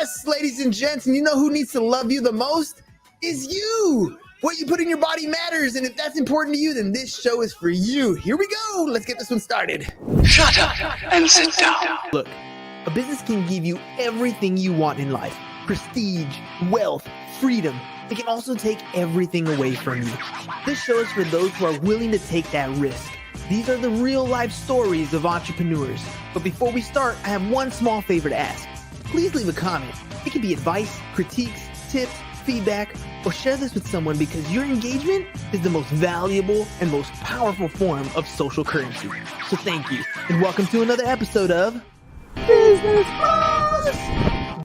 Yes, ladies and gents, and you know who needs to love you the most? Is you. What you put in your body matters, and if that's important to you, then this show is for you. Here we go. Let's get this one started. Shut up and sit down. Look, a business can give you everything you want in life. Prestige, wealth, freedom. It can also take everything away from you. This show is for those who are willing to take that risk. These are the real life stories of entrepreneurs. But before we start, I have one small favor to ask. Please leave a comment. It can be advice, critiques, tips, feedback, or share this with someone because your engagement is the most valuable and most powerful form of social currency. So thank you, and welcome to another episode of Business Boss!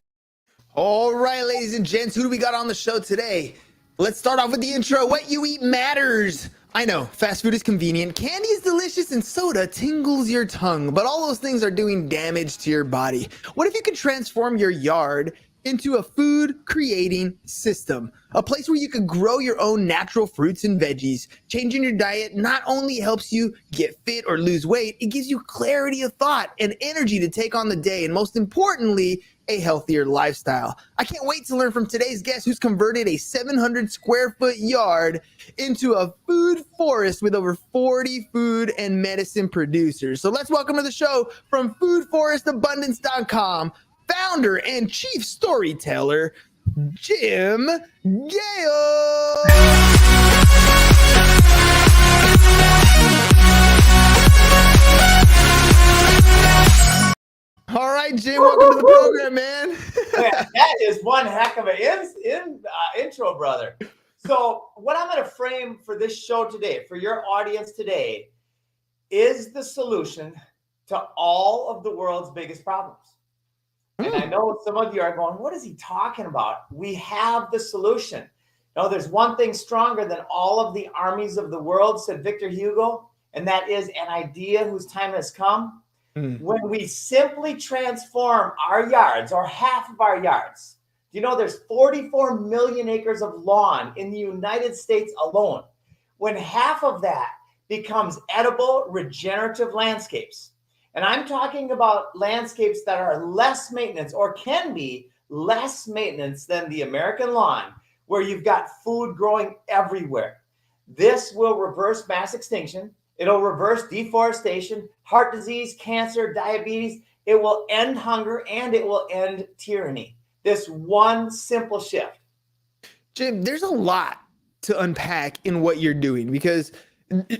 All right, ladies and gents, who do we got on the show today? Let's start off with the intro. What you eat matters. I know, fast food is convenient, candy is delicious, and soda tingles your tongue, but all those things are doing damage to your body. What if you could transform your yard into a food-creating system? A place where you could grow your own natural fruits and veggies. Changing your diet not only helps you get fit or lose weight, it gives you clarity of thought and energy to take on the day, and most importantly, a healthier lifestyle. I can't wait to learn from today's guest who's converted a 700 square foot yard into a food forest with over 40 food and medicine producers. So let's welcome to the show from foodforestabundance.com, founder and chief storyteller, Jim Gale. All right, Jim, welcome to the program, man. That is one heck of an intro, brother. So what I'm going to frame for this show today, for your audience today, is the solution to all of the world's biggest problems. And I know some of you are going, what is he talking about? We have the solution. No, there's one thing stronger than all of the armies of the world, said Victor Hugo, and that is an idea whose time has come. When we simply transform our yards, or half of our yards, you know, there's 44 million acres of lawn in the United States alone. When half of that becomes edible, regenerative landscapes, and I'm talking about landscapes that are less maintenance or can be less maintenance than the American lawn, where you've got food growing everywhere. This will reverse mass extinction. It'll reverse deforestation, heart disease, cancer, diabetes. It will end hunger and it will end tyranny. This one simple shift. Jim, there's a lot to unpack in what you're doing because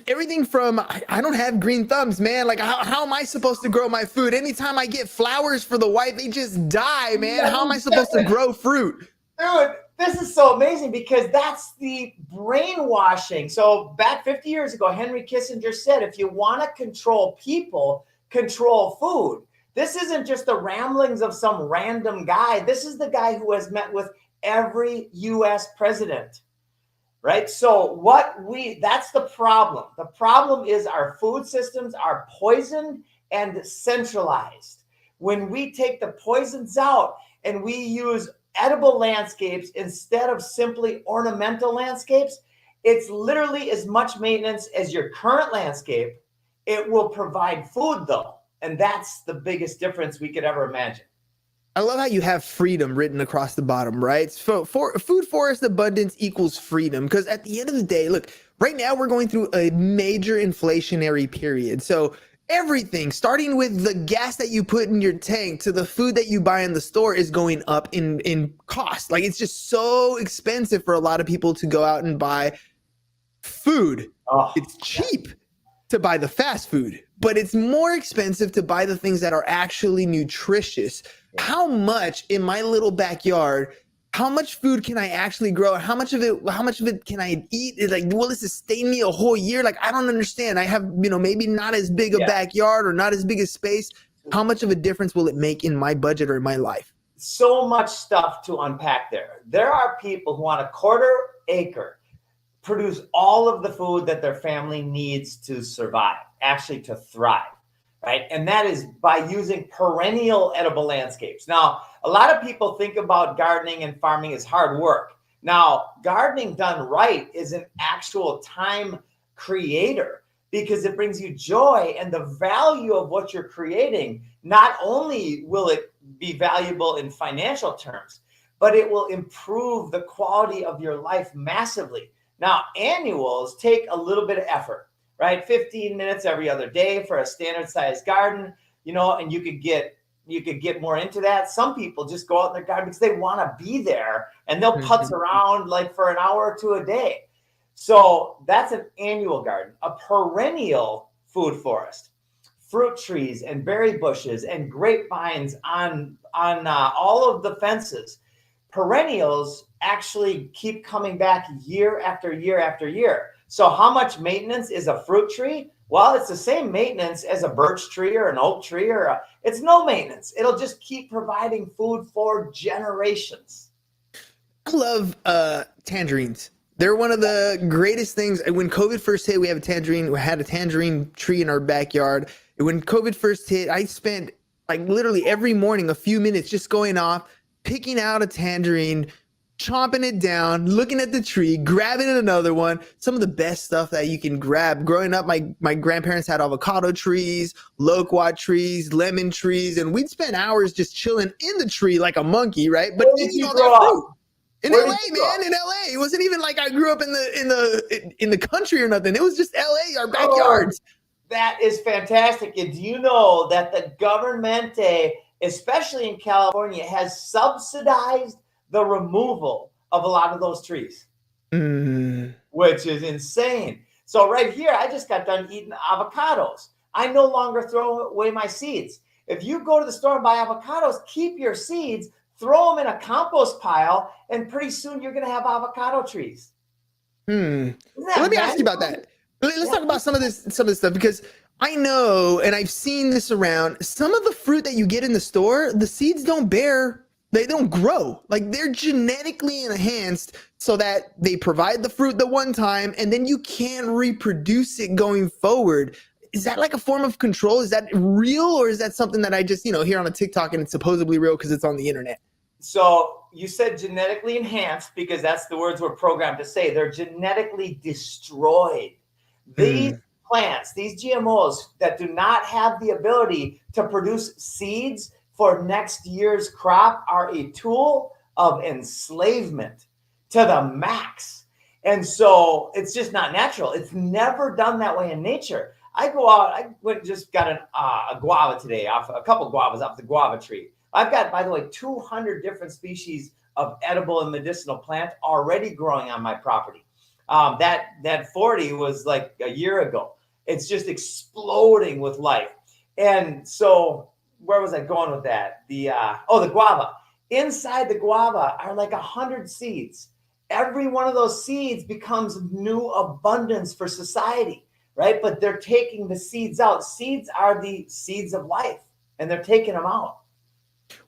everything from, I don't have green thumbs, man. Like, how am I supposed to grow my food? Anytime I get flowers for the wife, they just die, man. How am I supposed to grow fruit? Dude, this is so amazing because that's the brainwashing. So back 50 years ago, Henry Kissinger said, if you want to control people, control food. This isn't just the ramblings of some random guy. This is the guy who has met with every US president, right? So that's the problem. The problem is our food systems are poisoned and centralized. When we take the poisons out and we use edible landscapes instead of simply ornamental landscapes, it's literally as much maintenance as your current landscape. It will provide food though, and that's the biggest difference we could ever imagine. I love how you have freedom written across the bottom, right? So food forest abundance equals freedom, because at the end of the day, look, right now we're going through a major inflationary period. So everything, starting with the gas that you put in your tank to the food that you buy in the store, is going up in cost. Like, it's just so expensive for a lot of people to go out and buy food. It's cheap to buy the fast food, but it's more expensive to buy the things that are actually nutritious. How much in my little backyard, how much food can I actually grow? How much of it can I eat? It's like, will it sustain me a whole year? Like, I don't understand. I have, maybe not as big a backyard or not as big a space. How much of a difference will it make in my budget or in my life? So much stuff to unpack there. There are people who on a quarter acre produce all of the food that their family needs to survive, actually to thrive. Right? And that is by using perennial edible landscapes. Now, a lot of people think about gardening and farming as hard work. Now, gardening done right is an actual time creator because it brings you joy and the value of what you're creating. Not only will it be valuable in financial terms, but it will improve the quality of your life massively. Now, annuals take a little bit of effort, right? 15 minutes every other day for a standard sized garden, and you could get more into that. Some people just go out in their garden because they want to be there, and they'll putz around like for an hour or two a day. So that's an annual garden. A perennial food forest, fruit trees and berry bushes and grapevines on all of the fences. Perennials actually keep coming back year after year after year. So how much maintenance is a fruit tree? Well, it's the same maintenance as a birch tree or an oak tree, it's no maintenance. It'll just keep providing food for generations. I love tangerines. They're one of the greatest things. When COVID first hit, we had a tangerine tree in our backyard. And when COVID first hit, I spent like literally every morning a few minutes just going off, picking out a tangerine, chomping it down, looking at the tree, grabbing another one. Some of the best stuff that you can grab. Growing up, my grandparents had avocado trees, loquat trees, lemon trees, and we'd spend hours just chilling in the tree like a monkey, right? But eating all that fruit. In LA, man, in LA. It wasn't even like I grew up in the country or nothing. It was just LA, our backyards. That is fantastic. And do you know that the government, especially in California, has subsidized the removal of a lot of those trees, which is insane. So right here, I just got done eating avocados. I no longer throw away my seeds. If you go to the store and buy avocados, keep your seeds, throw them in a compost pile, and pretty soon you're going to have avocado trees. Let me ask you about that. Let's talk about some of this stuff, because I know, and I've seen this around, some of the fruit that you get in the store, the seeds don't bear. They don't grow. Like, they're genetically enhanced so that they provide the fruit the one time, and then you can reproduce it going forward. Is that like a form of control? Is that real, or is that something that I just, hear on a TikTok and it's supposedly real because it's on the internet? So you said genetically enhanced because that's the words we're programmed to say. They're genetically destroyed. These plants, these GMOs that do not have the ability to produce seeds for next year's crop are a tool of enslavement to the max. And so it's just not natural. It's never done that way in nature. I go out, I went and just got a guava today, a couple guavas off the guava tree. I've got, by the way, 200 different species of edible and medicinal plant already growing on my property. That 40 was like a year ago. It's just exploding with life. And so where was I going with that? The guava. Inside the guava are like 100 seeds. Every one of those seeds becomes new abundance for society, right? But they're taking the seeds out. Seeds are the seeds of life, and they're taking them out.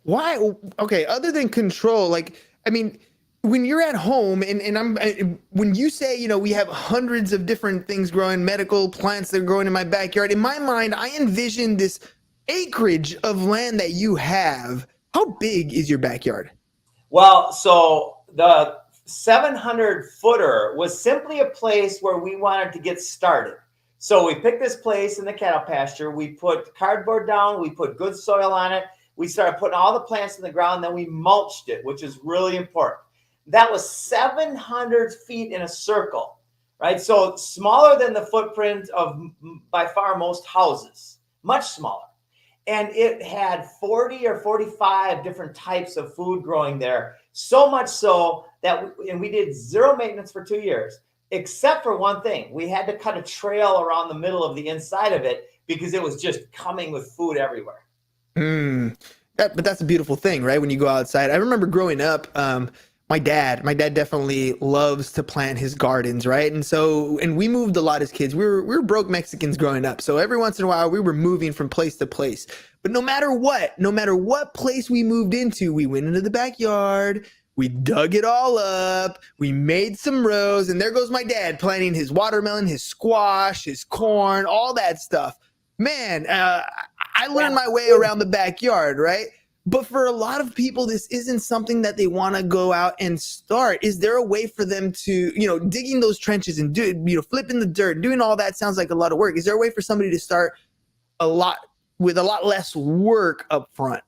Why? Okay, other than control, when you're at home and when you say, we have hundreds of different things growing, medical plants that are growing in my backyard, in my mind, I envision this acreage of land that you have. How big is your backyard? Well, so the 700 footer was simply a place where we wanted to get started. So we picked this place in the cattle pasture. We put cardboard down. We put good soil on it. We started putting all the plants in the ground. Then we mulched it, which is really important. That was 700 feet in a circle, right? So smaller than the footprint of by far most houses, much smaller. And it had 40 or 45 different types of food growing there. So much so that we did zero maintenance for 2 years, except for one thing. We had to cut a trail around the middle of the inside of it because it was just coming with food everywhere. But that's a beautiful thing, right? When you go outside. I remember growing up, my dad definitely loves to plant his gardens, right? And we moved a lot as kids. We were broke Mexicans growing up. So every once in a while we were moving from place to place. But no matter what place we moved into, we went into the backyard, we dug it all up, we made some rows, and there goes my dad planting his watermelon, his squash, his corn, all that stuff. Man, I learned my way around the backyard, right? But for a lot of people, this isn't something that they want to go out and start. Is there a way for them to, digging those trenches and flipping the dirt, doing all that sounds like a lot of work. Is there a way for somebody to start with a lot less work up front?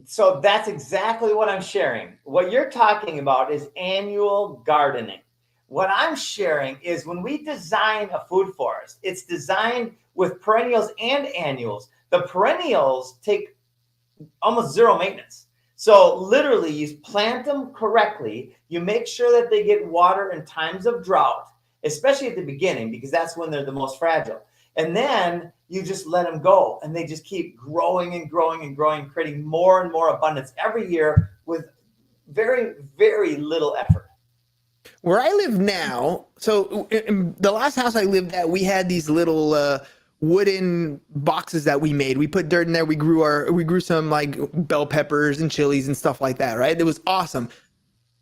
So that's exactly what I'm sharing. What you're talking about is annual gardening. What I'm sharing is when we design a food forest, it's designed with perennials and annuals. The perennials take almost zero maintenance. So literally you plant them correctly. You make sure that they get water in times of drought, especially at the beginning, because that's when they're the most fragile. And then you just let them go and they just keep growing and growing and growing, creating more and more abundance every year with very, very little effort. Where I live now, so in the last house I lived at, we had these little wooden boxes that we made. We put dirt in there. We grew some like bell peppers and chilies and stuff like that, right? It was awesome.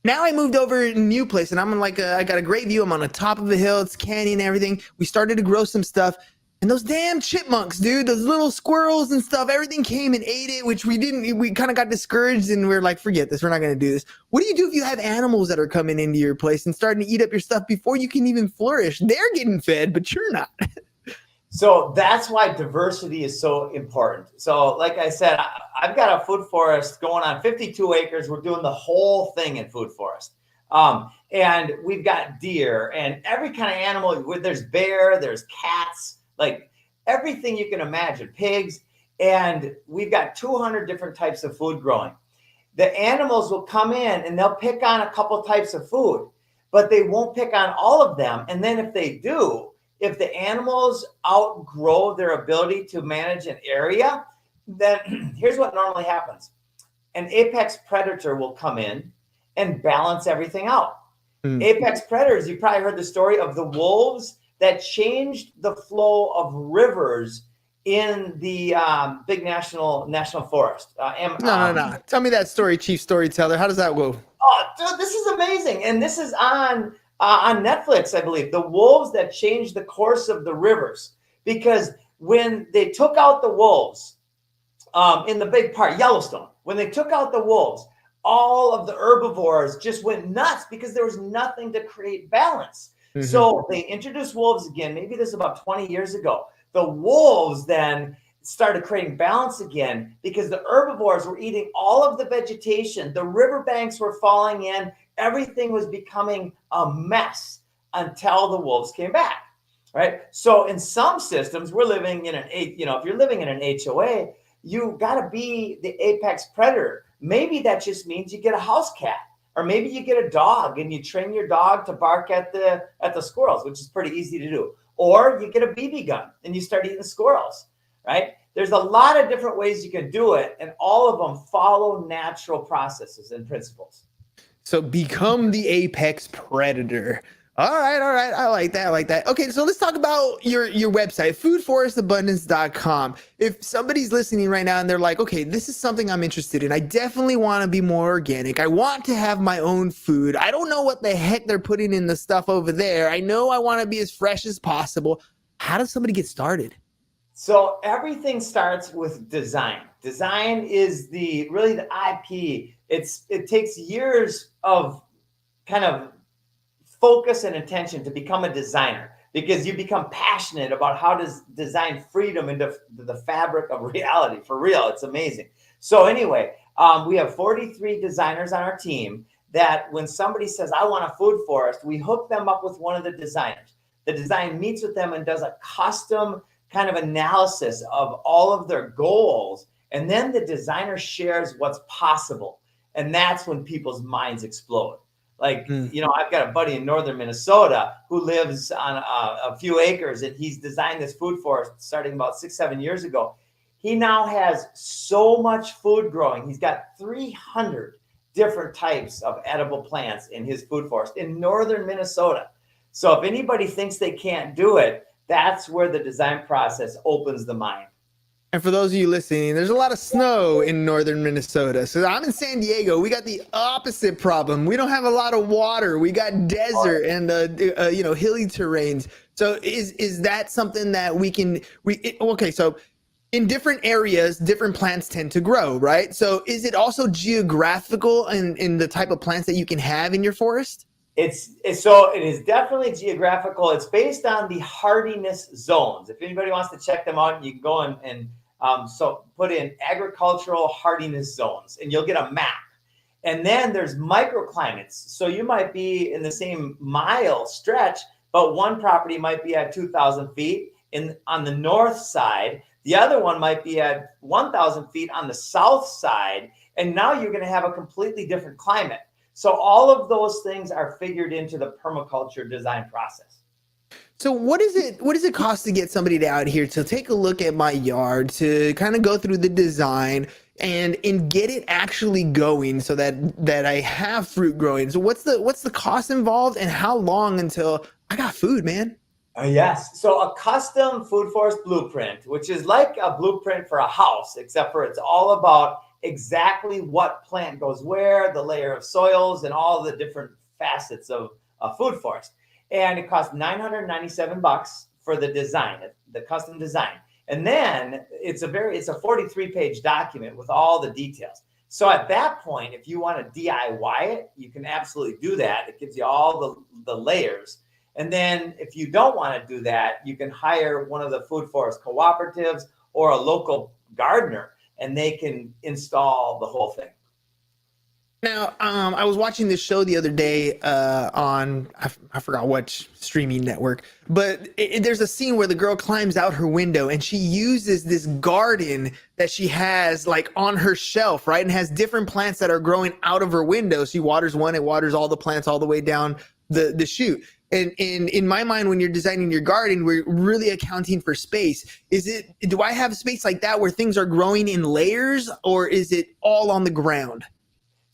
Now I moved over to a new place and I'm on I got a great view. I'm on the top of the hill. It's canyon and everything. We started to grow some stuff. And those damn chipmunks, dude, those little squirrels and stuff, everything came and ate it, which we kind of got discouraged and we're like, forget this. We're not going to do this. What do you do if you have animals that are coming into your place and starting to eat up your stuff before you can even flourish? They're getting fed, but you're not. So that's why diversity is so important. So like I said, I've got a food forest going on 52 acres. We're doing the whole thing in food forest. And we've got deer and every kind of animal. There's bear, there's cats, like everything you can imagine, pigs. And we've got 200 different types of food growing. The animals will come in and they'll pick on a couple types of food, but they won't pick on all of them. And then if they do, if the animals outgrow their ability to manage an area, then here's what normally happens. An apex predator will come in and balance everything out. Apex predators, you probably heard the story of the wolves that changed the flow of rivers in the big national forest. No. Tell me that story, Chief Storyteller. How does that go? Oh, dude, this is amazing. And this is on Netflix, I believe. The wolves that changed the course of the rivers. Because when they took out the wolves in the big park, Yellowstone, when they took out the wolves, all of the herbivores just went nuts because there was nothing to create balance. Mm-hmm. So they introduced wolves again. Maybe this is about 20 years ago. The wolves then started creating balance again because the herbivores were eating all of the vegetation. The riverbanks were falling in. Everything was becoming a mess until the wolves came back, right? So in some systems, we're living in if you're living in an HOA, you got to be the apex predator. Maybe that just means you get a house cat. Or maybe you get a dog and you train your dog to bark at the squirrels, which is pretty easy to do. Or you get a BB gun and you start eating squirrels, right? There's a lot of different ways you can do it, and all of them follow natural processes and principles. So become the apex predator. All right. I like that. Okay, so let's talk about your website, foodforestabundance.com. If somebody's listening right now and they're like, okay, this is something I'm interested in. I definitely want to be more organic. I want to have my own food. I don't know what the heck they're putting in the stuff over there. I know I want to be as fresh as possible. How does somebody get started? So everything starts with design. Design is really the IP. It takes years of kind of focus and attention to become a designer, because you become passionate about how to design freedom into the fabric of reality. For real, it's amazing. So anyway, we have 43 designers on our team that when somebody says, I want a food forest, we hook them up with one of the designers. The design meets with them and does a custom kind of analysis of all of their goals. And then the designer shares what's possible. And that's when people's minds explode. Like, I've got a buddy in northern Minnesota who lives on a few acres, and he's designed this food forest starting about 6-7 years ago. He now has so much food growing. He's got 300 different types of edible plants in his food forest in northern Minnesota. So if anybody thinks they can't do it, that's where the design process opens the mind. And for those of you listening, there's a lot of snow in northern Minnesota. So I'm in San Diego. We got the opposite problem. We don't have a lot of water. We got desert and hilly terrains. So is that something that okay? So In different areas, different plants tend to grow, right? So is it also geographical in the type of plants that you can have in your forest? So it is definitely geographical. It's based on the hardiness zones. If anybody wants to check them out, you can go and so put in agricultural hardiness zones, and you'll get a map. And then there's microclimates. So you might be in the same mile stretch, but one property might be at 2,000 feet on the north side. The other one might be at 1,000 feet on the south side. And now you're going to have a completely different climate. So all of those things are figured into the permaculture design process. So what does it cost to get somebody out here to take a look at my yard, to kind of go through the design and get it actually going so that I have fruit growing? So what's the cost involved, and how long until I got food, man? Yes. So a custom food forest blueprint, which is like a blueprint for a house, except for it's all about exactly what plant goes where, the layer of soils, and all the different facets of a food forest. And it costs $997 for the design, the custom design. And then it's a 43-page document with all the details. So at that point, if you want to DIY it, you can absolutely do that. It gives you all the layers. And then if you don't want to do that, you can hire one of the food forest cooperatives or a local gardener, and they can install the whole thing. Now, I was watching this show the other day on, I forgot what streaming network, but there's a scene where the girl climbs out her window and she uses this garden that she has like on her shelf, right? And has different plants that are growing out of her window. She waters one, it waters all the plants all the way down the chute. And in my mind, when you're designing your garden, we're really accounting for space. Do I have space like that where things are growing in layers, or is it all on the ground?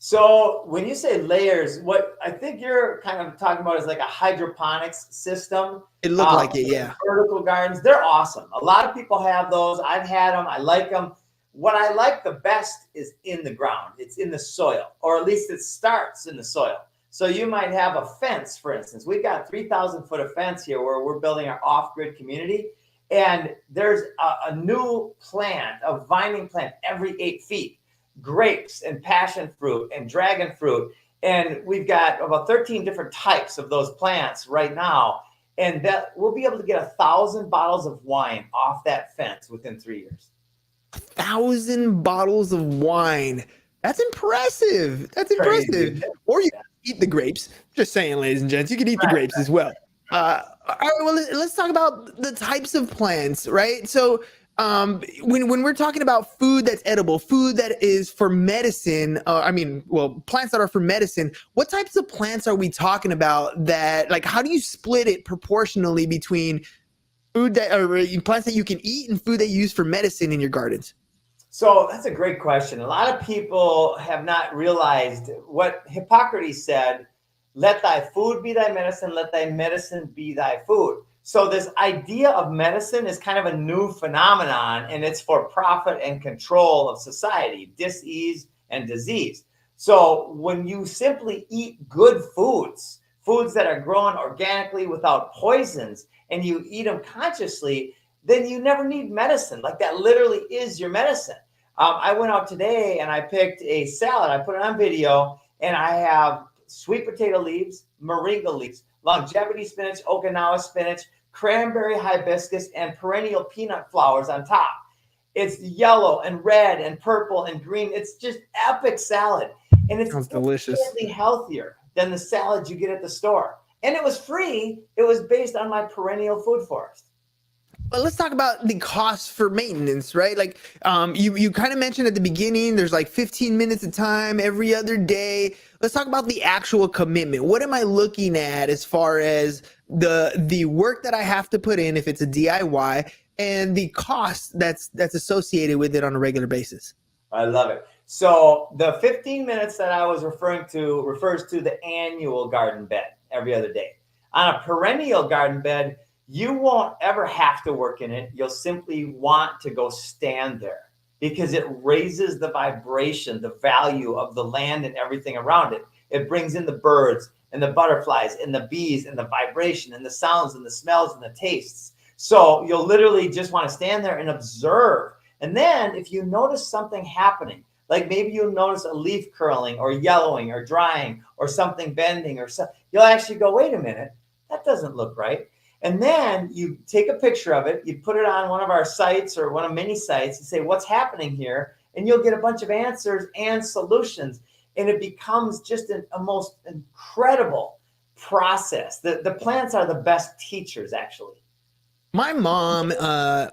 So when you say layers, what I think you're kind of talking about is like a hydroponics system. It looked like it, yeah. Vertical gardens, they're awesome. A lot of people have those. I've had them. I like them. What I like the best is in the ground. It's in the soil, or at least it starts in the soil. So you might have a fence, for instance. We've got 3,000 foot of fence here where we're building our off-grid community. And there's a new plant, a vining plant every 8 feet. Grapes and passion fruit and dragon fruit. And we've got about 13 different types of those plants right now. And that we'll be able to get 1,000 bottles of wine off that fence within 3 years. 1,000 bottles of wine. That's impressive. That's impressive. Crazy. Or you can eat the grapes. Just saying, ladies and gents, you can eat the grapes as well. All right, well, let's talk about the types of plants, right? So when we're talking about food that's edible, food that is for medicine, plants that are for medicine, what types of plants are we talking about? That, like, how do you split it proportionally between food that or plants that you can eat and food that you use for medicine in your gardens? So that's a great question. A lot of people have not realized what Hippocrates said: let thy food be thy medicine, let thy medicine be thy food. So this idea of medicine is kind of a new phenomenon, and it's for profit and control of society, dis-ease and disease. So when you simply eat good foods that are grown organically without poisons, and you eat them consciously, then you never need medicine. Like, that literally is your medicine. I went out today and I picked a salad. I put it on video, and I have sweet potato leaves, moringa leaves, longevity spinach, Okinawa spinach, cranberry hibiscus, and perennial peanut flowers on top. It's yellow and red and purple and green. It's just epic salad. And it's delicious. Healthier than the salad you get at the store. And it was free. It was based on my perennial food forest. Well, let's talk about the cost for maintenance, right? Like, you kind of mentioned at the beginning, there's like 15 minutes of time every other day. Let's talk about the actual commitment. What am I looking at as far as the work that I have to put in if it's a DIY, and the cost that's associated with it on a regular basis? I love it. So the 15 minutes that I was referring to refers to the annual garden bed every other day. On a perennial garden bed, you won't ever have to work in it. You'll simply want to go stand there because it raises the vibration, the value of the land and everything around it. It brings in the birds and the butterflies and the bees and the vibration and the sounds and the smells and the tastes. So you'll literally just want to stand there and observe. And then if you notice something happening, like maybe you'll notice a leaf curling or yellowing or drying or something bending or something, you'll actually go, wait a minute, that doesn't look right. And then you take a picture of it, you put it on one of our sites or one of many sites and say, what's happening here? And you'll get a bunch of answers and solutions. And it becomes just a most incredible process. The plants are the best teachers, actually. My mom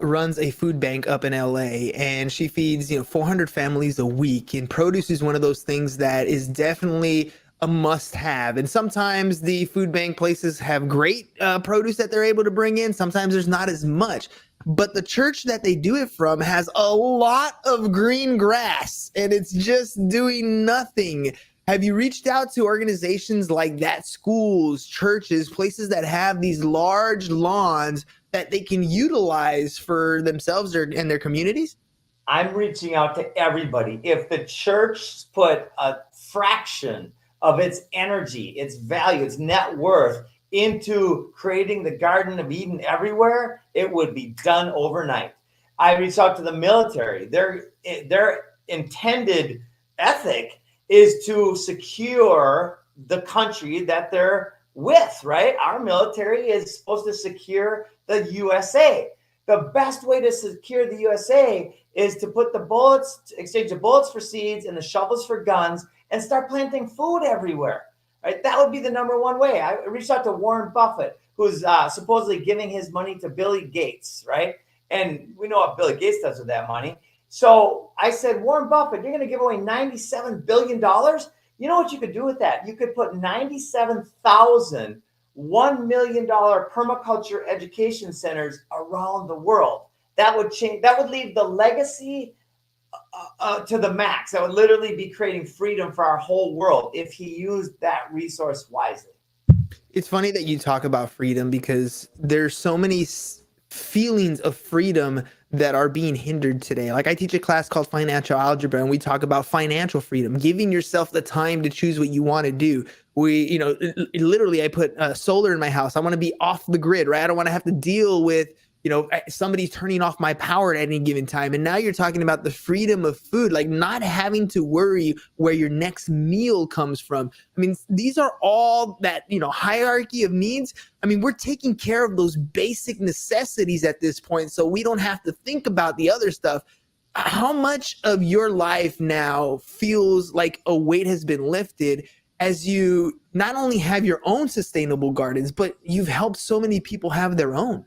runs a food bank up in LA, and she feeds 400 families a week. And produce is one of those things that is definitely a must-have. And sometimes the food bank places have great produce that they're able to bring in. Sometimes there's not as much. But the church that they do it from has a lot of green grass, and it's just doing nothing. Have you reached out to organizations like that, schools, churches, places that have these large lawns that they can utilize for themselves and their communities? I'm reaching out to everybody. If the church put a fraction of its energy, its value, its net worth into creating the Garden of Eden everywhere, it would be done overnight. I reached out to the military. Their intended ethic is to secure the country that they're with, right? Our military is supposed to secure the USA. The best way to secure the USA is to put exchange the bullets for seeds and the shovels for guns and start planting food everywhere, right? That would be the number one way. I reached out to Warren Buffett, who's supposedly giving his money to Billy Gates, right? And we know what Billy Gates does with that money. So I said, Warren Buffett, you're going to give away $97 billion. You know what you could do with that? You could put 97,000 $1 million permaculture education centers around the world. That would change. That would leave the legacy to the max. That would literally be creating freedom for our whole world if he used that resource wisely. It's funny that you talk about freedom because there's so many feelings of freedom that are being hindered today. Like I teach a class called Financial Algebra, and we talk about financial freedom, giving yourself the time to choose what you want to do. Literally, I put solar in my house. I want to be off the grid, right? I don't want to have to deal with somebody turning off my power at any given time. And now you're talking about the freedom of food, like not having to worry where your next meal comes from. I mean, these are all that, hierarchy of needs. I mean, we're taking care of those basic necessities at this point, so we don't have to think about the other stuff. How much of your life now feels like a weight has been lifted as you not only have your own sustainable gardens, but you've helped so many people have their own?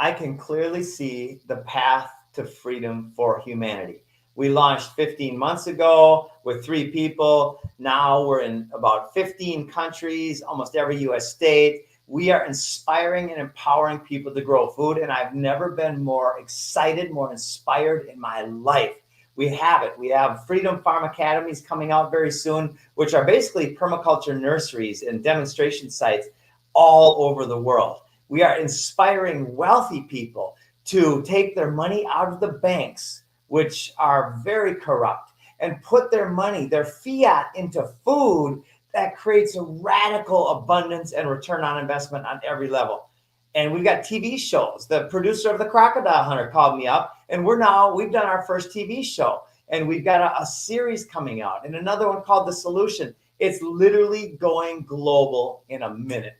I can clearly see the path to freedom for humanity. We launched 15 months ago with 3 people. Now we're in about 15 countries, almost every US state. We are inspiring and empowering people to grow food. And I've never been more excited, more inspired in my life. We have it. We have Freedom Farm Academies coming out very soon, which are basically permaculture nurseries and demonstration sites all over the world. We are inspiring wealthy people to take their money out of the banks, which are very corrupt, and put their money, their fiat, into food that creates a radical abundance and return on investment on every level. And we've got TV shows. The producer of The Crocodile Hunter called me up, and we've done our first TV show, and we've got a series coming out, and another one called The Solution. It's literally going global in a minute.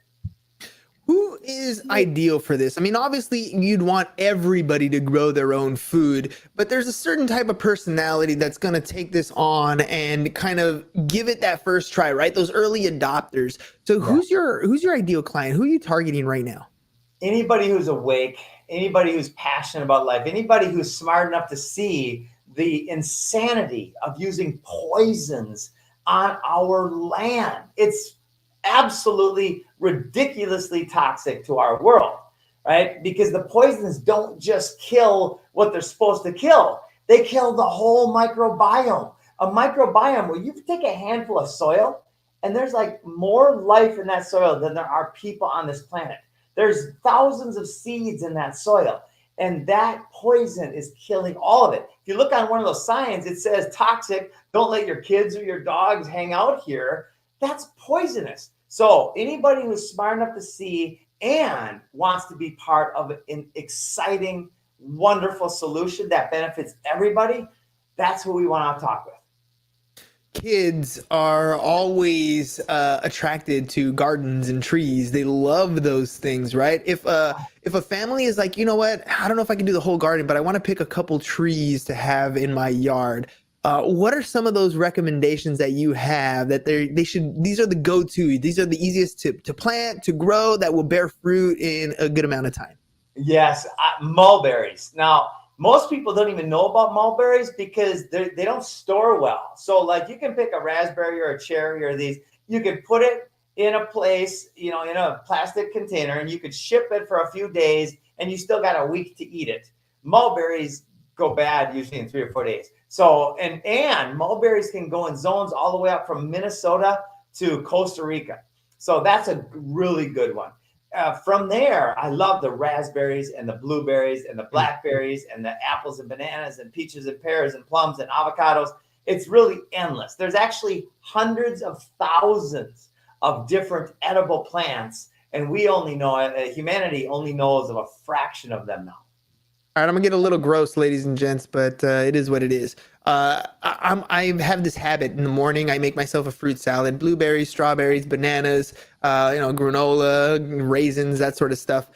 Who is ideal for this? I mean, obviously you'd want everybody to grow their own food, but there's a certain type of personality that's going to take this on and kind of give it that first try, right? Those early adopters. So who's your ideal client? Who are you targeting right now? Anybody who's awake, anybody who's passionate about life, anybody who's smart enough to see the insanity of using poisons on our land. It's absolutely ridiculously toxic to our world, right? Because the poisons don't just kill what they're supposed to kill. They kill the whole microbiome. A microbiome where you take a handful of soil and there's like more life in that soil than there are people on this planet. There's thousands of seeds in that soil, and that poison is killing all of it. If you look on one of those signs, it says toxic, don't let your kids or your dogs hang out here. That's poisonous. So anybody who's smart enough to see and wants to be part of an exciting, wonderful solution that benefits everybody, that's who we want to talk with. Kids are always attracted to gardens and trees. They love those things, right? If a family is like, you know what, I don't know if I can do the whole garden, but I want to pick a couple trees to have in my yard. What are some of those recommendations that you have that they should? These are the go-to. These are the easiest to plant, to grow, that will bear fruit in a good amount of time. Yes, mulberries. Now, most people don't even know about mulberries because they don't store well. So like you can pick a raspberry or a cherry or these, you can put it in a place, in a plastic container, and you could ship it for a few days and you still got a week to eat it. Mulberries go bad usually in 3 or 4 days. So, and mulberries can go in zones all the way up from Minnesota to Costa Rica. So that's a really good one. From there, I love the raspberries and the blueberries and the blackberries and the apples and bananas and peaches and pears and plums and avocados. It's really endless. There's actually hundreds of thousands of different edible plants, and we only know, humanity only knows of a fraction of them now. All right, I'm gonna get a little gross, ladies and gents, but it is what it is. I have this habit in the morning. I make myself a fruit salad: blueberries, strawberries, bananas, granola, raisins, that sort of stuff.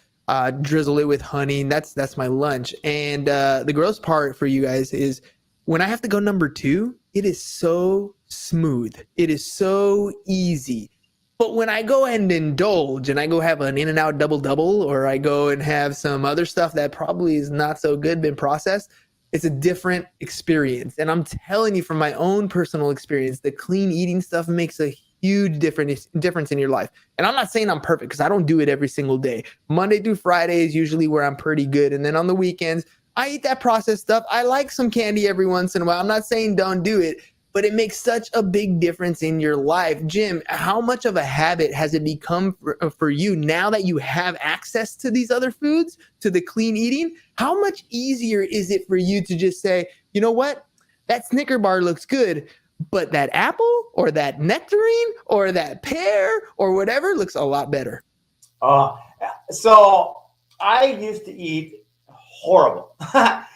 Drizzle it with honey. And that's my lunch. And the gross part for you guys is when I have to go number 2. It is so smooth. It is so easy. But when I go and indulge and I go have an In-N-Out double-double, or I go and have some other stuff that probably is not so good, been processed, it's a different experience. And I'm telling you from my own personal experience, the clean eating stuff makes a huge difference in your life. And I'm not saying I'm perfect because I don't do it every single day. Monday through Friday is usually where I'm pretty good. And then on the weekends, I eat that processed stuff. I like some candy every once in a while. I'm not saying don't do it, but it makes such a big difference in your life. Jim, how much of a habit has it become for you now that you have access to these other foods, to the clean eating? How much easier is it for you to just say, you know what, that Snicker bar looks good, but that apple or that nectarine or that pear or whatever looks a lot better? So I used to eat horrible. I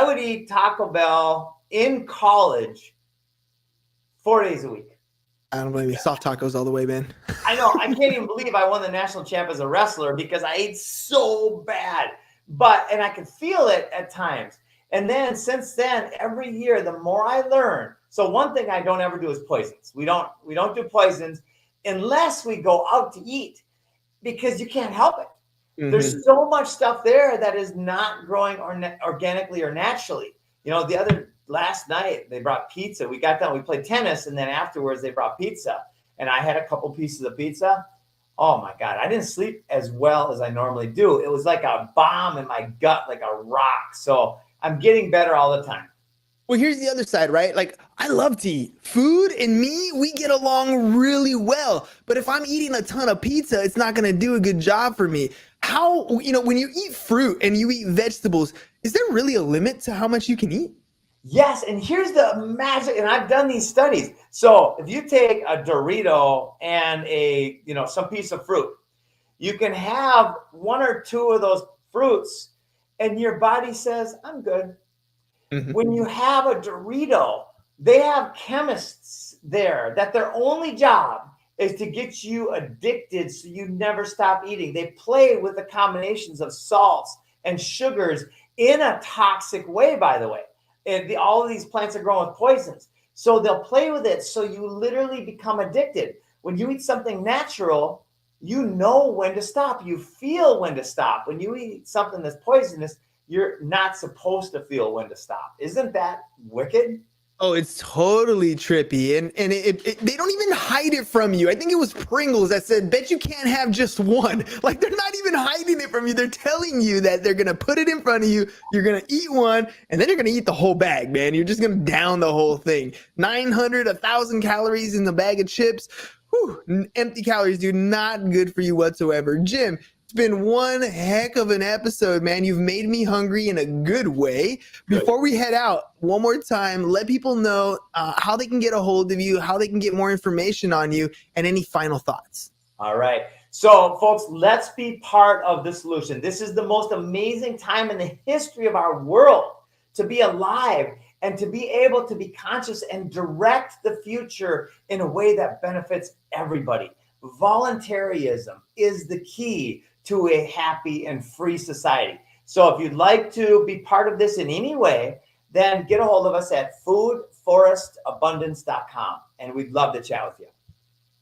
would eat Taco Bell in college 4 days a week. I don't blame you. Soft tacos all the way, man. I know. I can't even believe I won the national champ as a wrestler because I ate so bad. And I could feel it at times. And then since then, every year, the more I learn. So one thing I don't ever do is poisons. We don't do poisons unless we go out to eat because you can't help it. Mm-hmm. There's so much stuff there that is not growing organically or naturally. Last night they brought pizza. We got done. We played tennis, and then afterwards they brought pizza. And I had a couple pieces of pizza. Oh my God! I didn't sleep as well as I normally do. It was like a bomb in my gut, like a rock. So I'm getting better all the time. Well, here's the other side, right? Like, I love to eat. Food and me, we get along really well. But if I'm eating a ton of pizza, it's not going to do a good job for me. How, when you eat fruit and you eat vegetables, is there really a limit to how much you can eat? Yes, and here's the magic, and I've done these studies. So if you take a Dorito and some piece of fruit, you can have 1 or 2 of those fruits, and your body says, I'm good. Mm-hmm. When you have a Dorito, they have chemists there that their only job is to get you addicted so you never stop eating. They play with the combinations of salts and sugars in a toxic way, by the way. And all of these plants are grown with poisons. So they'll play with it so you literally become addicted. When you eat something natural, you know when to stop. You feel when to stop. When you eat something that's poisonous, you're not supposed to feel when to stop. Isn't that wicked? Oh, it's totally trippy. And they don't even hide it from you. I think it was Pringles that said, bet you can't have just one. Like, they're not even hiding it from you. They're telling you that they're going to put it in front of you. You're going to eat one, and then you're going to eat the whole bag, man. You're just going to down the whole thing. 900, 1,000 calories in the bag of chips. Whew, empty calories, dude. Not good for you whatsoever. Jim, it's been one heck of an episode, man. You've made me hungry in a good way. Before we head out, one more time, let people know how they can get a hold of you, how they can get more information on you, and any final thoughts. All right. So, folks, let's be part of the solution. This is the most amazing time in the history of our world to be alive and to be able to be conscious and direct the future in a way that benefits everybody. Voluntarism is the key to a happy and free society. So if you'd like to be part of this in any way, then get a hold of us at foodforestabundance.com, and we'd love to chat with you.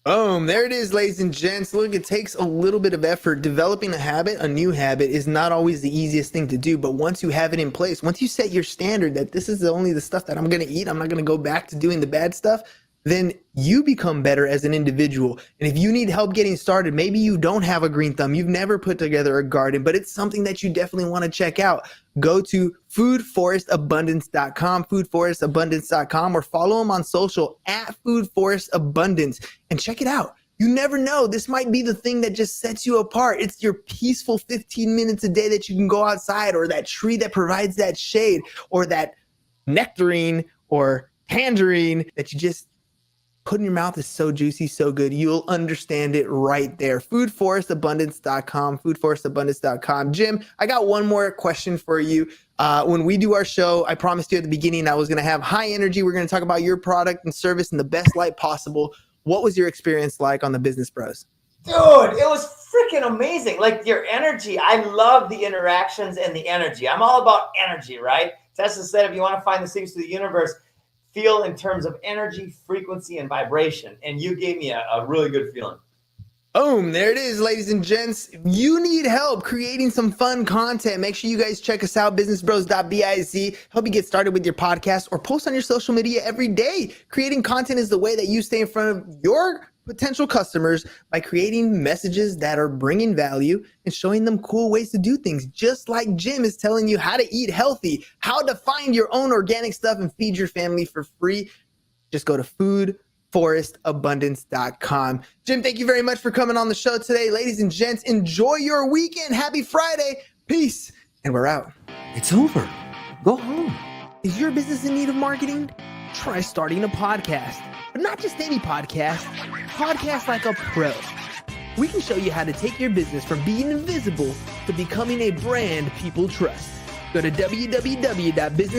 Boom, there it is, ladies and gents. Look, it takes a little bit of effort. Developing a habit, a new habit, is not always the easiest thing to do. But once you have it in place, once you set your standard that this is only the stuff that I'm going to eat, I'm not going to go back to doing the bad stuff, then you become better as an individual. And if you need help getting started, maybe you don't have a green thumb, you've never put together a garden, but it's something that you definitely want to check out. Go to foodforestabundance.com, foodforestabundance.com, or follow them on social at foodforestabundance and check it out. You never know. This might be the thing that just sets you apart. It's your peaceful 15 minutes a day that you can go outside, or that tree that provides that shade, or that nectarine or tangerine that you just put in your mouth is so juicy, so good. You'll understand it right there. Foodforestabundance.com, foodforestabundance.com. Jim, I got one more question for you. When we do our show, I promised you at the beginning I was going to have high energy. We're going to talk about your product and service in the best light possible. What was your experience like on the Business Bros? Dude, it was freaking amazing. Like, your energy. I love the interactions and the energy. I'm all about energy, right? Tesla said, if you want to find the secrets to the universe, feel in terms of energy, frequency, and vibration. And you gave me a really good feeling. Boom, there it is, ladies and gents. If you need help creating some fun content, make sure you guys check us out, businessbros.biz. Help you get started with your podcast, or post on your social media every day. Creating content is the way that you stay in front of your potential customers by creating messages that are bringing value and showing them cool ways to do things, just like Jim is telling you how to eat healthy, how to find your own organic stuff and feed your family for free. Just go to foodforestabundance.com. Jim, thank you very much for coming on the show today. Ladies and gents, enjoy your weekend. Happy Friday. Peace. And we're out. It's over. Go home. Is your business in need of marketing? Try starting a podcast. But not just any podcast. Podcast like a pro. We can show you how to take your business from being invisible to becoming a brand people trust. Go to www.business